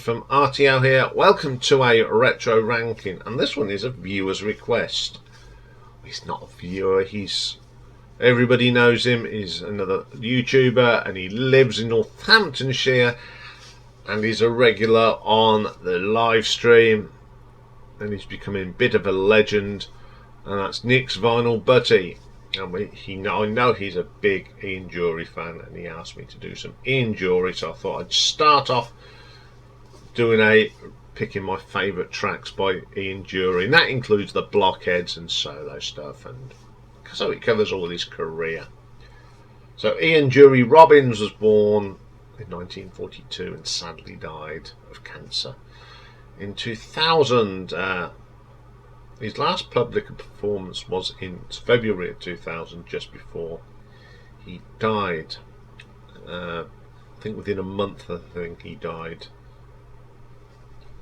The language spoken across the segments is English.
from RTO here. Welcome to a retro ranking, and this one is a viewer's request. He's not a viewer, everybody knows him. He's another YouTuber and he lives in Northamptonshire and he's a regular on the live stream and he's becoming a bit of a legend, and that's Nick's Vinyl Butty. And I know he's a big Ian Dury fan, and he asked me to do some Ian Dury, so I thought I'd start off picking my favourite tracks by Ian Dury, and that includes the Blockheads and solo stuff, and so it covers all his career. So Ian Dury Robbins was born in 1942 and sadly died of cancer in 2000. His last public performance was in February of 2000, just before he died. I think within a month, he died,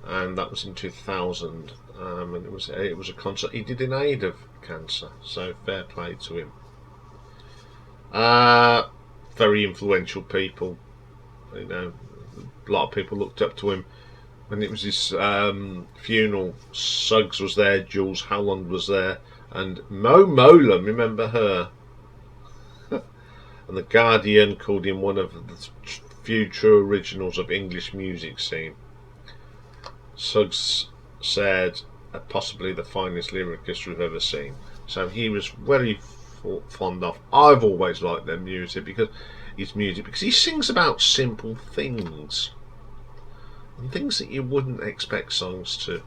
and that was in 2000. And it was a concert he did in aid of cancer. So fair play to him. Very influential people. You know, a lot of people looked up to him. When it was his funeral, Suggs was there, Jules Holland was there, and Mo Molam, remember her? And the Guardian called him one of the few true originals of English music scene. Suggs said possibly the finest lyricist we've ever seen. So he was very fond of. I've always liked their music because he sings about simple things. And things that you wouldn't expect songs to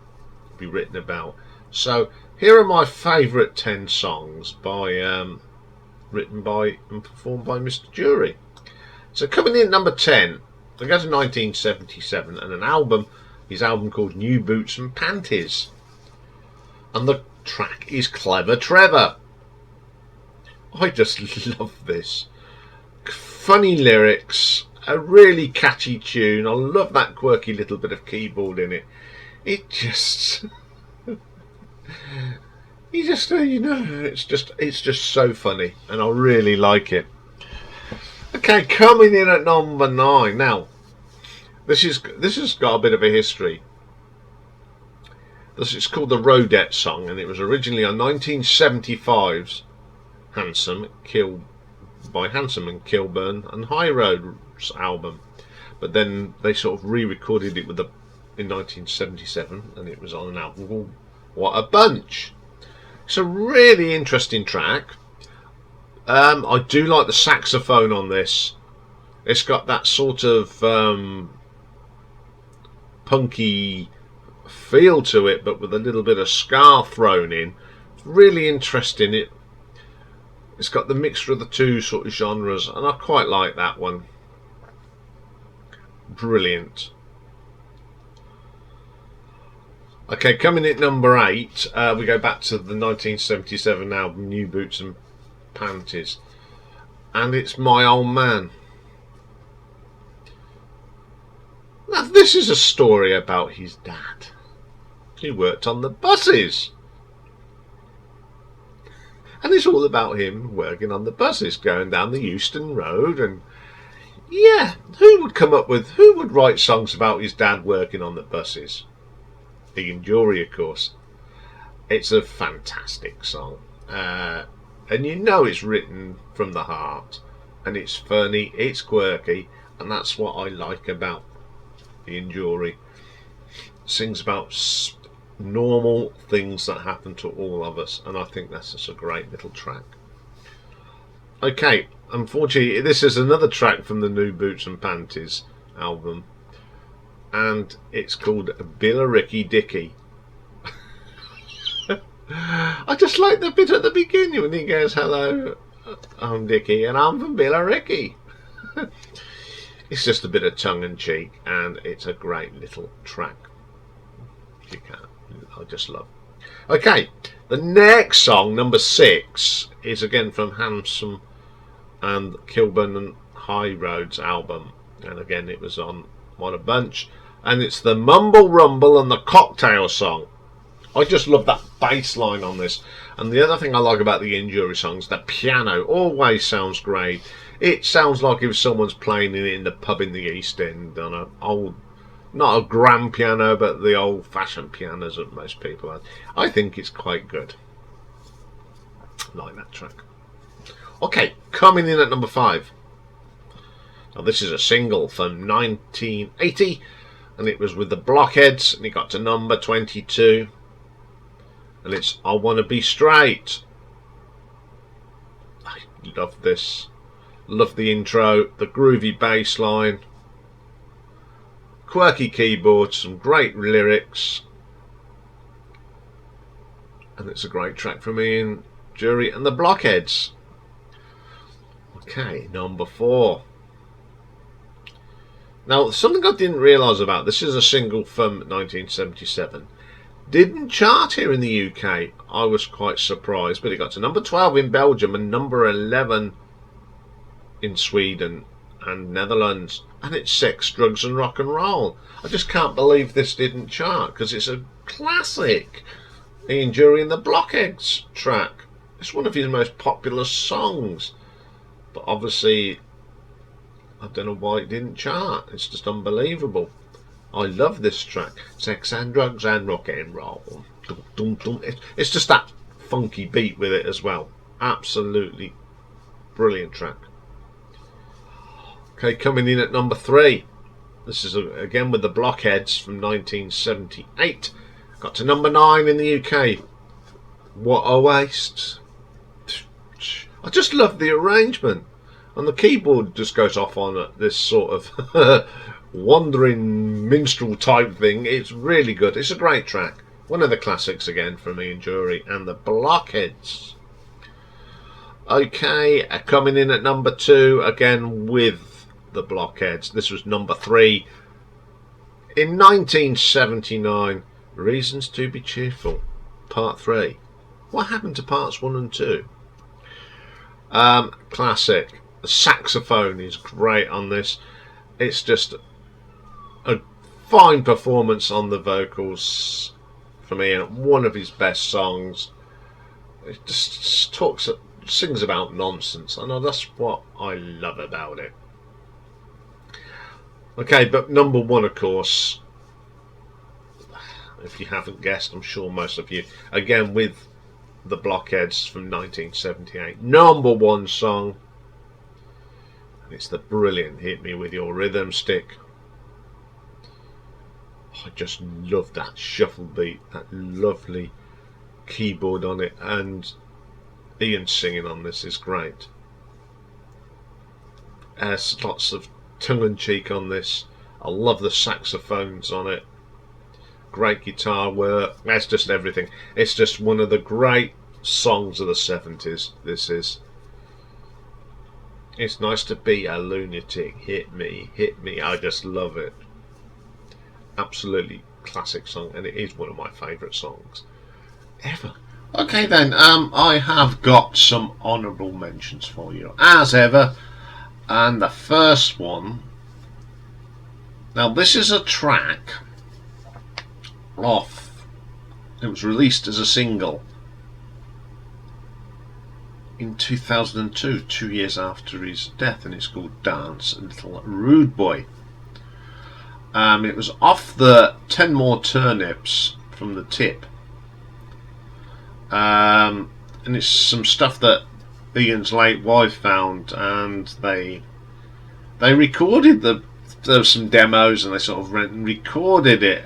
be written about. So here are my favourite 10 songs written by and performed by Mr. Dury. So coming in number 10, I go to 1977 and his album called New Boots and Panties, and the track is Clever Trevor. I just love this. Funny lyrics. A really catchy tune. I love that quirky little bit of keyboard in it. It's just so funny, and I really like it. Okay, coming in at number 9. Now, this has got a bit of a history. This is called the Rodette song, and it was originally on 1975's Handsome and Kilburn and High Road's album, but then they sort of re-recorded it in 1977, and it was on an album called What a Bunch. It's a really interesting track. I do like the saxophone on this. It's got that sort of punky feel to it, but with a little bit of ska thrown in. It's really interesting. It's got the mixture of the two sort of genres, and I quite like that one. Brilliant. Okay, coming in at number 8, we go back to the 1977 album New Boots and Panties, and it's My Old Man. Now this is a story about his dad. He worked on the buses. And it's all about him working on the buses, going down the Euston Road, and yeah, who would write songs about his dad working on the buses? Ian Dury, of course. It's a fantastic song, and you know it's written from the heart, and it's funny, it's quirky, and that's what I like about Ian Dury. Sings about normal things that happen to all of us, and I think that's just a great little track. Okay, unfortunately this is another track from the New Boots and Panties album, and it's called Billericay Dickie. I just like the bit at the beginning when he goes, "Hello, I'm Dickie and I'm from Billericay." It's just a bit of tongue-in-cheek, and it's a great little track. I just love. Okay, the next song, number 6, is again from Handsome and Kilburn and High Road's album, and again it was on What a Bunch, and it's the Mumble Rumble and the Cocktail song. I just love that bass line on this, and the other thing I like about the Ian Dury songs, the piano always sounds great. It sounds like if someone's playing it in the pub in the East End on an old not a grand piano, but the old-fashioned pianos that most people have. I think it's quite good. Like that track. Okay, coming in at number 5. Now this is a single from 1980, and it was with the Blockheads, and it got to number 22. And it's I Wanna Be Straight. I love this. Love the intro, the groovy bass line, quirky keyboards, some great lyrics, and it's a great track from Ian Dury and the Blockheads. Okay, number 4. Now, something I didn't realise about this is a single from 1977. Didn't chart here in the UK. I was quite surprised, but it got to number 12 in Belgium and number 11 in Sweden and Netherlands, and it's Sex, Drugs and Rock and Roll. I just can't believe this didn't chart, because it's a classic Ian Dury and the Blockheads track. It's one of his most popular songs, but obviously I don't know why it didn't chart. It's just unbelievable. I love this track. Sex and drugs and rock and roll. Dum, dum, dum. It's just that funky beat with it as well. Absolutely brilliant track. Okay, coming in at number 3. This is again with the Blockheads from 1978. Got to number 9 in the UK. What a waste. I just love the arrangement. And the keyboard just goes off on this sort of wandering minstrel type thing. It's really good. It's a great track. One of the classics again from Ian Dury and the Blockheads. Okay, coming in at number 2 again with the Blockheads. This was number 3 in 1979. Reasons to Be Cheerful, part 3. What happened to parts 1 and 2? Classic. The saxophone is great on this. It's just a fine performance on the vocals for me, and one of his best songs. It just sings about nonsense. I know that's what I love about it. Okay, but number 1, of course, if you haven't guessed, I'm sure most of you, again with the Blockheads from 1978, number 1 song, and it's the brilliant Hit Me With Your Rhythm Stick. I just love that shuffle beat, that lovely keyboard on it, and Ian singing on this is great. There's lots of tongue-in-cheek on this. I love the saxophones on it. Great guitar work. That's just everything. It's just one of the great songs of the 70s. This is. It's nice to be a lunatic. Hit me, hit me. I just love it. Absolutely classic song, and it is one of my favourite songs ever. Okay then, I have got some honourable mentions for you, as ever. And the first one, now this is a track off, it was released as a single in 2002, 2 years after his death, and it's called Dance, Little Rude Boy. It was off the 10 More Turnips from the Tip, and it's some stuff that Ian's late wife found, and they recorded there was some demos, and they sort of recorded it.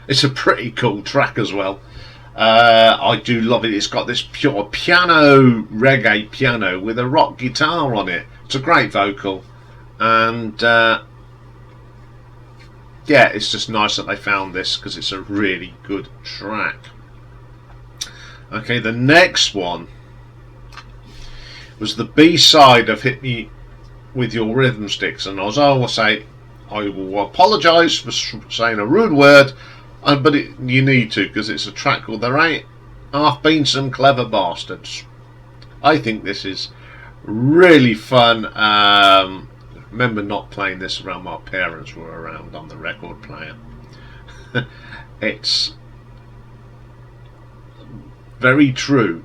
It's a pretty cool track as well. I do love it. It's got this pure piano, reggae piano with a rock guitar on it. It's a great vocal, and yeah, it's just nice that they found this, because it's a really good track. Okay, the next one was the B-side of Hit Me With Your Rhythm Sticks, and as I always say, I will apologise for saying a rude word, but you need to, because it's a track called There Ain't Half Been Some Clever Bastards. I think this is really fun. Remember not playing this around my parents were around on the record player. It's very true.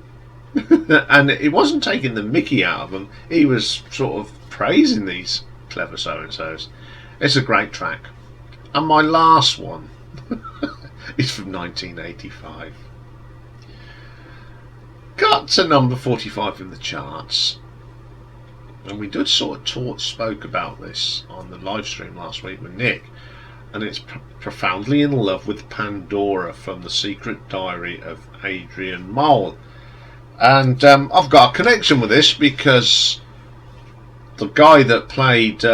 And it wasn't taking the mickey out of them. He was sort of praising these clever so-and-sos. It's a great track. And my last one is from 1985. Got to number 45 in the charts. And we did sort of spoke about this on the live stream last week with Nick. And it's Profoundly in Love with Pandora from The Secret Diary of Adrian Mole. And I've got a connection with this because the guy that played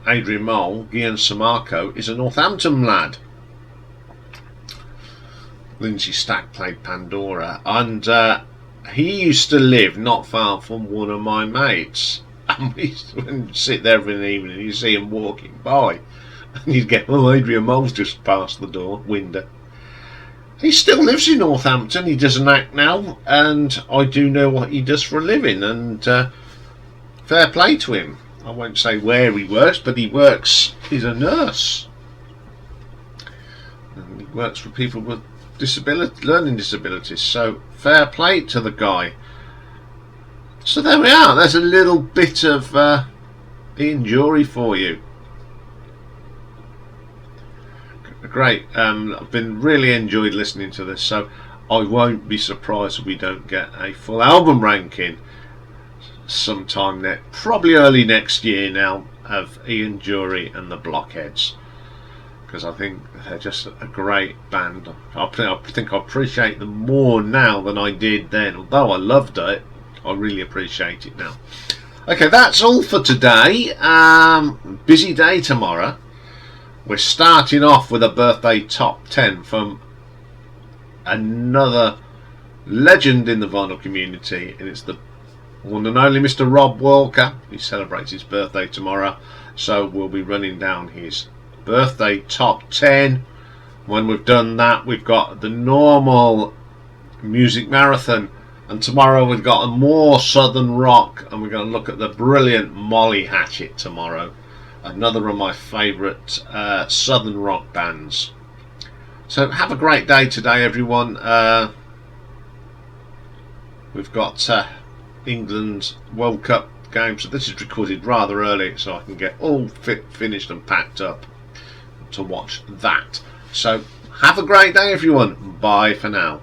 Adrian Mole, Ian Samarco, is a Northampton lad. Lindsay Stack played Pandora, and he used to live not far from one of my mates. And we used to sit there every evening and you see him walking by, and you'd get, oh, Adrian Mole's just past the window. He still lives in Northampton. He does an act now, and I do know what he does for a living, and fair play to him. I won't say where he works, but he's a nurse, and he works for people with learning disabilities, so fair play to the guy. So there we are, there's a little bit of Ian Dury for you. Great. I've been really enjoyed listening to this, so I won't be surprised if we don't get a full album ranking sometime probably early next year now, of Ian Dury and the Blockheads, because I think they're just a great band. I think I appreciate them more now than I did then. Although I loved it, I really appreciate it now. Okay, that's all for today. Busy day tomorrow. We're starting off with a birthday top 10 from another legend in the vinyl community, and it's the one and only Mr. Rob Walker. He celebrates his birthday tomorrow, so we'll be running down his birthday top 10. When we've done that, we've got the normal music marathon, and tomorrow we've got a more southern rock, and we're going to look at the brilliant Molly Hatchet tomorrow, another of my favourite southern rock bands. So have a great day today, everyone. We've got England's World Cup game, so this is recorded rather early so I can get all finished and packed up to watch that. So have a great day, everyone. Bye for now.